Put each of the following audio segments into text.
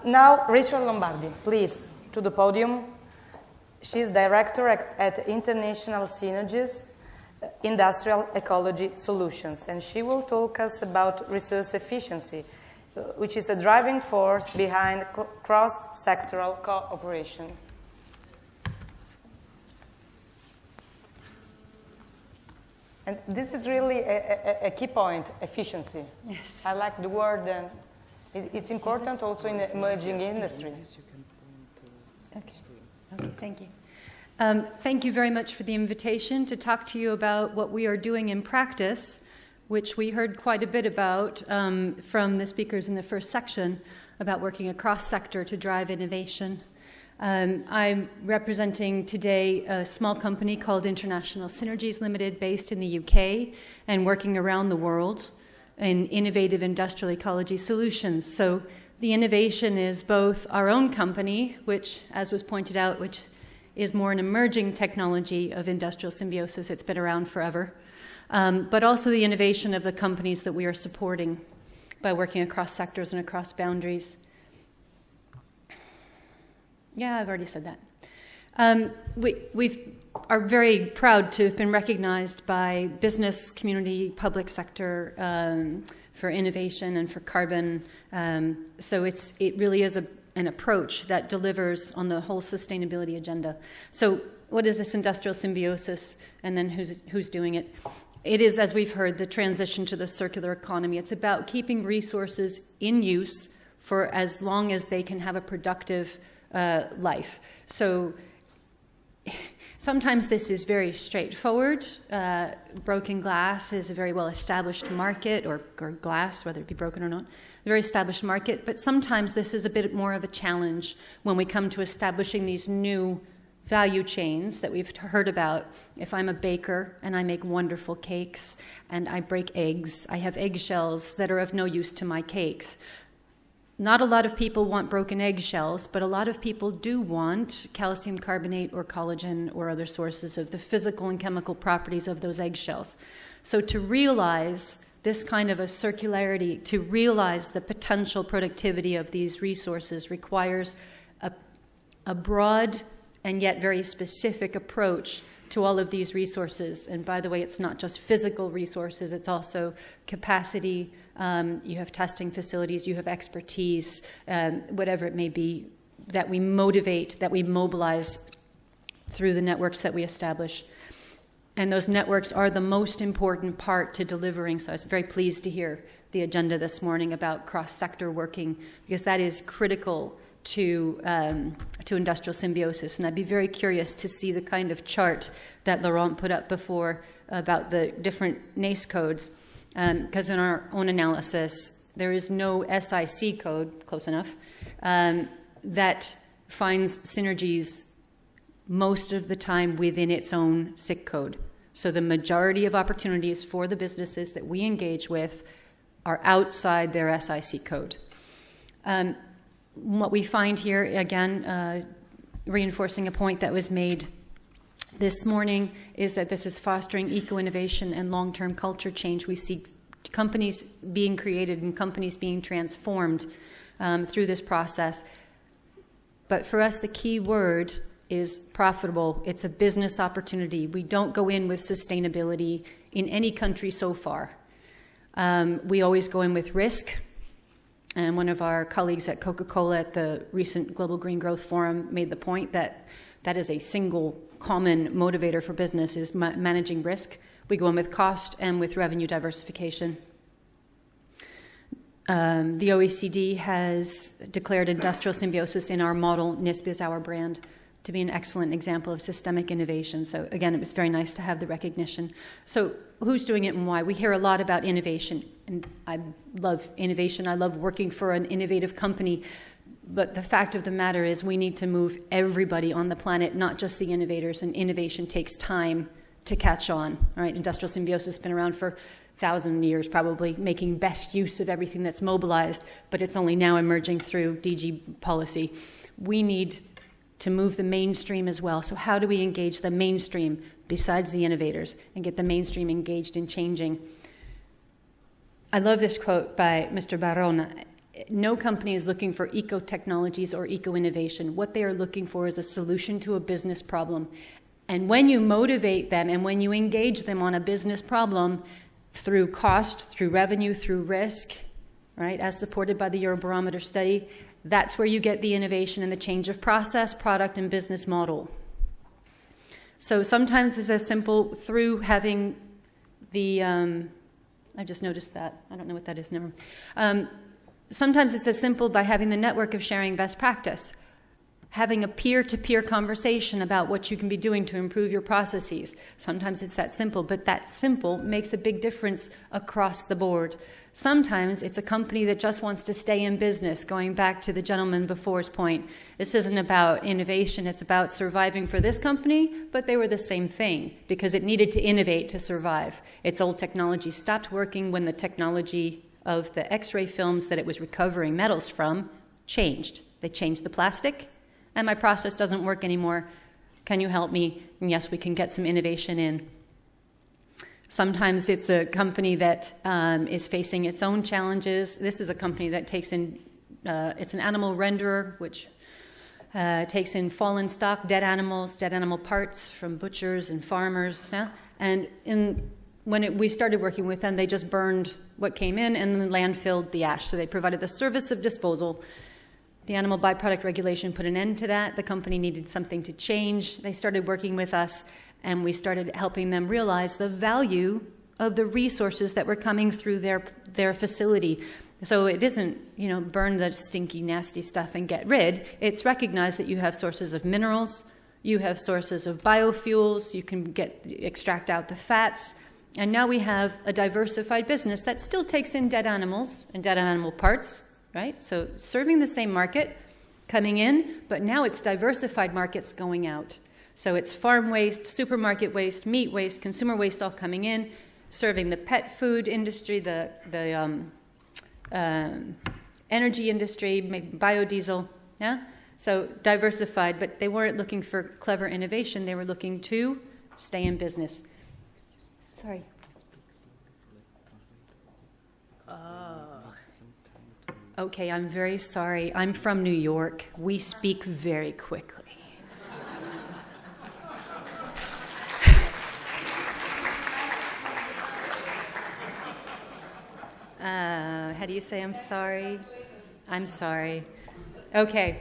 Now, Rachel Lombardi, please, to the podium. She's director at International Synergies Industrial Ecology Solutions, and she will talk us about resource efficiency, which is a driving force behind cross-sectoral cooperation. And this is really a key point, efficiency. Yes. I like the word, and it's important also in the emerging industry. Okay, thank you. Thank you very much for the invitation to talk to you about what we are doing in practice, which we heard quite a bit about from the speakers in the first section about working across sector to drive innovation. I'm representing today a small company called International Synergies Limited based in the UK and working around the world in innovative industrial ecology solutions. So the innovation is both our own company, which, as was pointed out, which is more an emerging technology of industrial symbiosis. It's been around forever. But also the innovation of the companies that we are supporting by working across sectors and across boundaries. Yeah, I've already said that. We are very proud to have been recognized by business, community, public sector for innovation and for carbon. So it really is an approach that delivers on the whole sustainability agenda. So what is this industrial symbiosis, and then who's doing it? It is, as we've heard, the transition to the circular economy. It's about keeping resources in use for as long as they can have a productive life. So sometimes this is very straightforward. Broken glass is a very well-established market, or glass, whether it be broken or not, a very established market. But sometimes this is a bit more of a challenge when we come to establishing these new value chains that we've heard about. If I'm a baker and I make wonderful cakes and I break eggs, I have eggshells that are of no use to my cakes. Not a lot of people want broken eggshells, but a lot of people do want calcium carbonate or collagen or other sources of the physical and chemical properties of those eggshells. So to realize this kind of a circularity, to realize the potential productivity of these resources requires a broad and yet very specific approach to all of these resources. And by the way, it's not just physical resources, it's also capacity. You have testing facilities, you have expertise, whatever it may be, that we motivate, that we mobilize through the networks that we establish. And those networks are the most important part to delivering. So I was very pleased to hear the agenda this morning about cross-sector working, because that is critical to industrial symbiosis. And I'd be very curious to see the kind of chart that Laurent put up before about the different NACE codes. Because in our own analysis, there is no SIC code, close enough, that finds synergies most of the time within its own SIC code. So the majority of opportunities for the businesses that we engage with are outside their SIC code. What we find here, again, reinforcing a point that was made this morning, is that this is fostering eco-innovation and long-term culture change. We see companies being created and companies being transformed through this process. But for us, the key word is profitable. It's a business opportunity. We don't go in with sustainability in any country so far. We always go in with risk. And one of our colleagues at Coca-Cola at the recent Global Green Growth Forum made the point that that is a single common motivator for business, is managing risk. We go in with cost and with revenue diversification. The OECD has declared industrial symbiosis in our model, NISP is our brand, to be an excellent example of systemic innovation. So again, it was very nice to have the recognition. So who's doing it and why? We hear a lot about innovation, and I love innovation. I love working for an innovative company. But the fact of the matter is we need to move everybody on the planet, not just the innovators, and innovation takes time to catch on. All right, industrial symbiosis has been around for 1,000 years probably, making best use of everything that's mobilized, but it's only now emerging through DG policy. We need to move the mainstream as well. So how do we engage the mainstream besides the innovators and get the mainstream engaged in changing? I love this quote by Mr. Barona. no company is looking for eco-technologies or eco-innovation. What they are looking for is a solution to a business problem. And when you motivate them and when you engage them on a business problem through cost, through revenue, through risk, right, as supported by the Eurobarometer study, that's where you get the innovation and the change of process, product, and business model. So sometimes it's as simple through having the, I just noticed that. I don't know what that is, never mind. Sometimes it's as simple by having the network of sharing best practice, having a peer-to-peer conversation about what you can be doing to improve your processes. Sometimes it's that simple, but that simple makes a big difference across the board. Sometimes it's a company that just wants to stay in business, going back to the gentleman before's point. This isn't about innovation, it's about surviving for this company, but they were the same thing because it needed to innovate to survive. Its old technology stopped working when the technology of the X-ray films that it was recovering metals from changed. They changed the plastic, and my process doesn't work anymore. Can you help me? And yes, we can get some innovation in. Sometimes it's a company that is facing its own challenges. This is a company that takes in, it's an animal renderer, which takes in fallen stock, dead animal parts from butchers and farmers. Yeah? And when we started working with them, they just burned what came in and then landfilled the ash. So they provided the service of disposal. The animal byproduct regulation put an end to that. The company needed something to change. They started working with us, and we started helping them realize the value of the resources that were coming through their facility. So it isn't, burn the stinky, nasty stuff and get rid. It's recognize that you have sources of minerals, you have sources of biofuels, you can extract out the fats, and now we have a diversified business that still takes in dead animals and dead animal parts, right? So serving the same market, coming in, but now it's diversified markets going out. So it's farm waste, supermarket waste, meat waste, consumer waste all coming in, serving the pet food industry, the energy industry, biodiesel. Yeah? So diversified, but they weren't looking for clever innovation. They were looking to stay in business. Sorry. Okay, I'm very sorry. I'm from New York. We speak very quickly. How do you say I'm sorry? I'm sorry. Okay.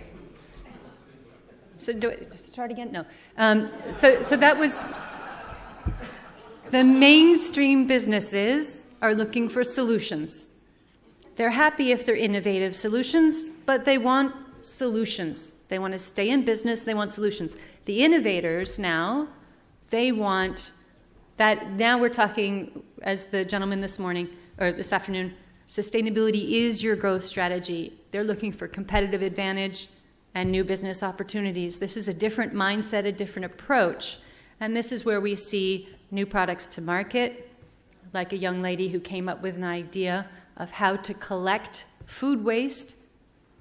So start again? No. So that was... The mainstream businesses are looking for solutions. They're happy if they're innovative solutions, but they want solutions. They want to stay in business, they want solutions. The innovators now, they want that. Now we're talking, as the gentleman this afternoon, sustainability is your growth strategy. They're looking for competitive advantage and new business opportunities. This is a different mindset, a different approach. And this is where we see new products to market, like a young lady who came up with an idea of how to collect food waste.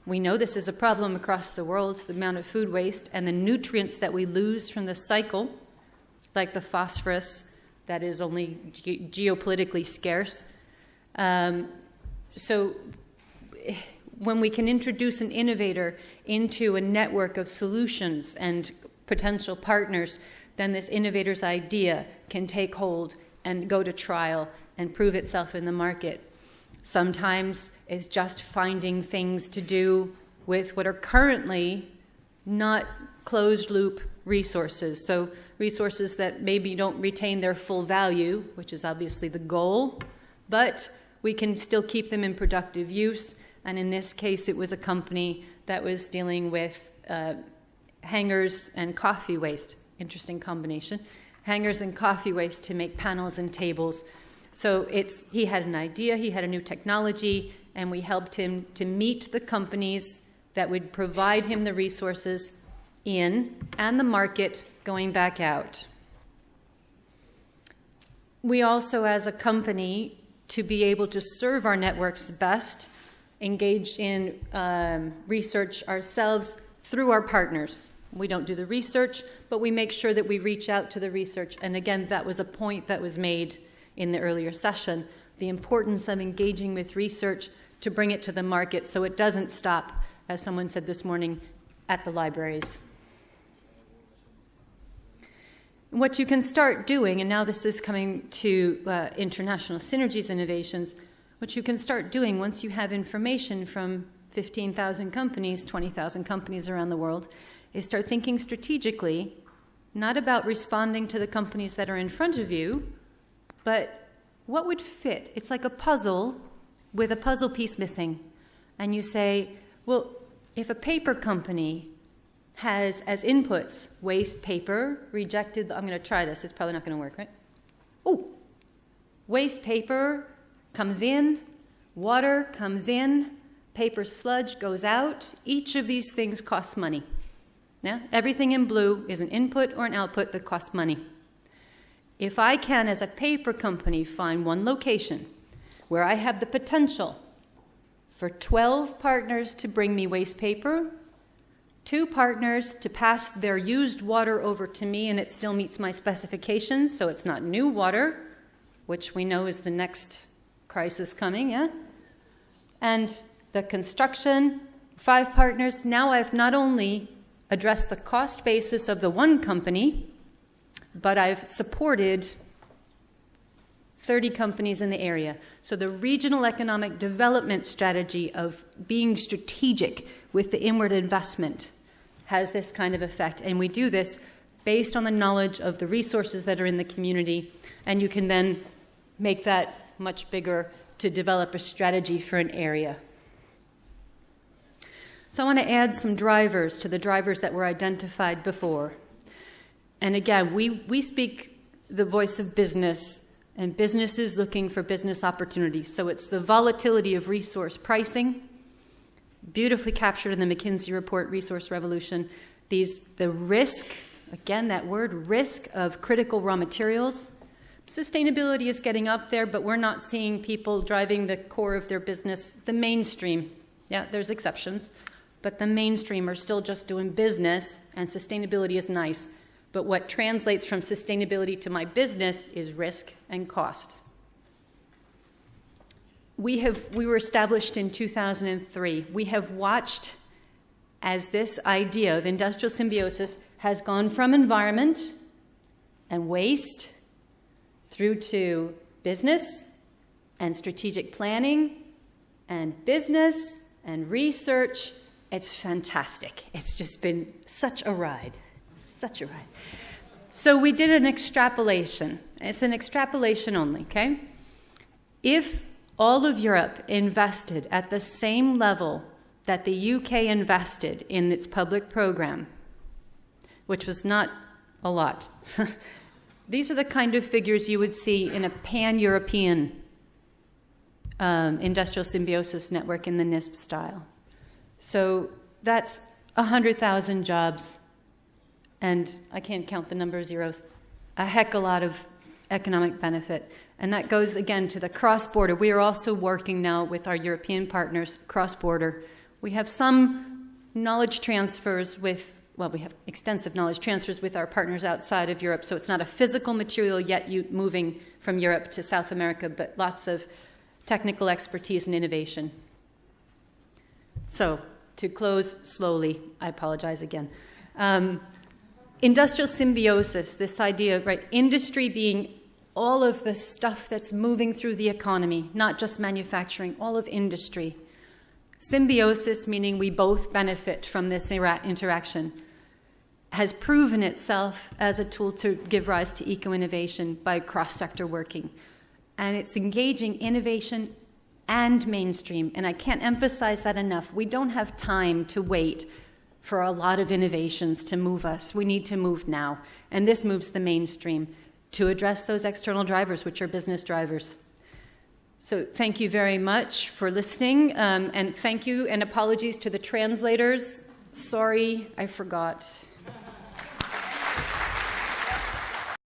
We know this is a problem across the world, the amount of food waste and the nutrients that we lose from the cycle, like the phosphorus that is only geopolitically scarce. So when we can introduce an innovator into a network of solutions and potential partners, then this innovator's idea can take hold and go to trial and prove itself in the market. Sometimes it's just finding things to do with what are currently not closed-loop resources. So resources that maybe don't retain their full value, which is obviously the goal, but we can still keep them in productive use. And in this case, it was a company that was dealing with hangers and coffee waste. Interesting combination. Hangers and coffee waste to make panels and tables. So he had an idea, he had a new technology, and we helped him to meet the companies that would provide him the resources in and the market going back out. We also, as a company, to be able to serve our networks best, engage in research ourselves through our partners. We don't do the research, but we make sure that we reach out to the research. And again, that was a point that was made in the earlier session, the importance of engaging with research to bring it to the market so it doesn't stop, as someone said this morning, at the libraries. What you can start doing, and now this is coming to international synergies innovations, what you can start doing once you have information from 15,000 companies, 20,000 companies around the world, is start thinking strategically, not about responding to the companies that are in front of you, but what would fit? It's like a puzzle with a puzzle piece missing. And you say, well, if a paper company has as inputs waste paper, rejected, I'm going to try this, it's probably not going to work, right? Oh, waste paper comes in, water comes in, paper sludge goes out. Each of these things costs money. Yeah? Everything in blue is an input or an output that costs money. If I can, as a paper company, find one location where I have the potential for 12 partners to bring me waste paper, 2 partners to pass their used water over to me and it still meets my specifications, so it's not new water, which we know is the next crisis coming, yeah? And the construction, 5 partners. Now I've not only addressed the cost basis of the one company, but I've supported 30 companies in the area. So the regional economic development strategy of being strategic with the inward investment has this kind of effect. And we do this based on the knowledge of the resources that are in the community, and you can then make that much bigger to develop a strategy for an area. So I want to add some drivers to the drivers that were identified before. And again, we speak the voice of business, and business is looking for business opportunities. So it's the volatility of resource pricing, beautifully captured in the McKinsey report, Resource Revolution. The risk, again, that word, risk of critical raw materials. Sustainability is getting up there, but we're not seeing people driving the core of their business, the mainstream. Yeah, there's exceptions, but the mainstream are still just doing business, and sustainability is nice. But what translates from sustainability to my business is risk and cost. We were established in 2003. We have watched as this idea of industrial symbiosis has gone from environment and waste through to business and strategic planning and business and research. It's fantastic. It's just been such a ride. Such a ride. So we did an extrapolation. It's an extrapolation only, okay? If all of Europe invested at the same level that the UK invested in its public program, which was not a lot, these are the kind of figures you would see in a pan-European industrial symbiosis network in the NISP style. So that's 100,000 jobs, and I can't count the number of zeros, a heck of a lot of economic benefit. And that goes, again, to the cross-border. We are also working now with our European partners, cross-border. We have some knowledge transfers with, well, we have extensive knowledge transfers with our partners outside of Europe, so it's not a physical material yet moving from Europe to South America, but lots of technical expertise and innovation. So, to close slowly, I apologize again. Industrial symbiosis, this idea of industry being all of the stuff that's moving through the economy, not just manufacturing, all of industry. Symbiosis, meaning we both benefit from this interaction, has proven itself as a tool to give rise to eco-innovation by cross-sector working. And it's engaging innovation and mainstream. And I can't emphasize that enough. We don't have time to wait for a lot of innovations to move us. We need to move now. And this moves the mainstream to address those external drivers, which are business drivers. So thank you very much for listening. And thank you and apologies to the translators. Sorry, I forgot.